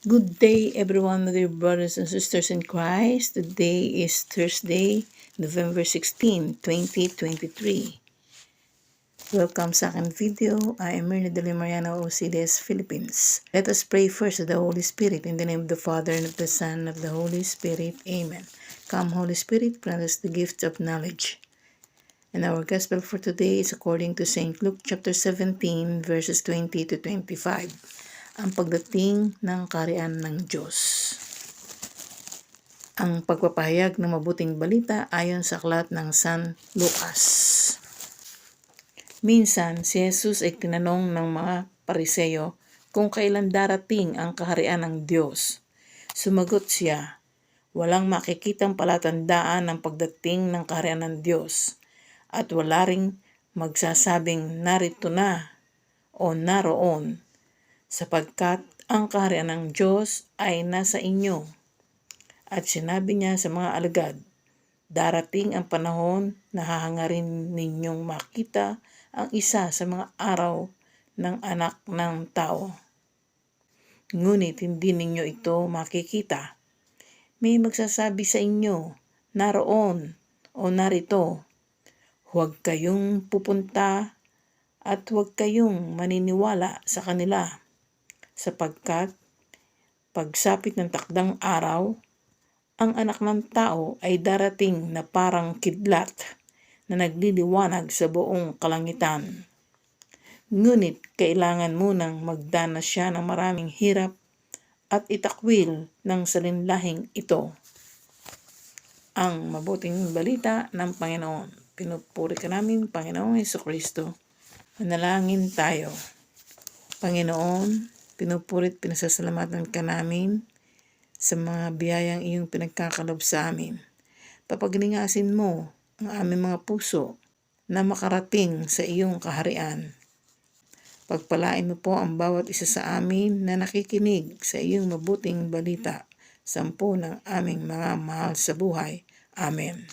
Good day, everyone, my dear brothers and sisters in Christ. Today is Thursday, November 16, 2023. Welcome sa aking video. I am Myrna de Mariana, OCDS, Philippines. Let us pray first to the Holy Spirit in the name of the Father, and of the Son, and of the Holy Spirit. Amen. Come, Holy Spirit, grant us the gift of knowledge. And our Gospel for today is according to St. Luke chapter 17, verses 20 to 25. Ang pagdating ng kaharian ng Diyos. Ang pagpapahayag ng mabuting balita ayon sa aklat ng San Lucas. Minsan, si Jesus ay tinanong ng mga Pariseo kung kailan darating ang kaharian ng Diyos. Sumagot siya, walang makikitang palatandaan ng pagdating ng kaharian ng Diyos at wala ring magsasabing narito na o naroon, sapagkat ang kaharian ng Diyos ay nasa inyo. At sinabi niya sa mga alagad, darating ang panahon na hahangarin ninyong makita ang isa sa mga araw ng anak ng tao. Ngunit hindi ninyo ito makikita. May magsasabi sa inyo, naroon o narito. Huwag kayong pupunta at huwag kayong maniniwala sa kanila. Sapagkat pagsapit ng takdang araw, ang anak ng tao ay darating na parang kidlat na nagliliwanag sa buong kalangitan. Ngunit kailangan munang magdanas siya ng maraming hirap at itakwil ng salinlahing ito. Ang mabuting balita ng Panginoon. Pinupuri ka namin, Panginoong Jesucristo. Manalangin tayo. Panginoon, pinupurit, pinasasalamatan ka namin sa mga biyayang iyong pinagkakalob sa amin. Papaglingasin mo ang aming mga puso na makarating sa iyong kaharian. Pagpalain mo po ang bawat isa sa amin na nakikinig sa iyong mabuting balita, sampu ng aming mga mahal sa buhay. Amen.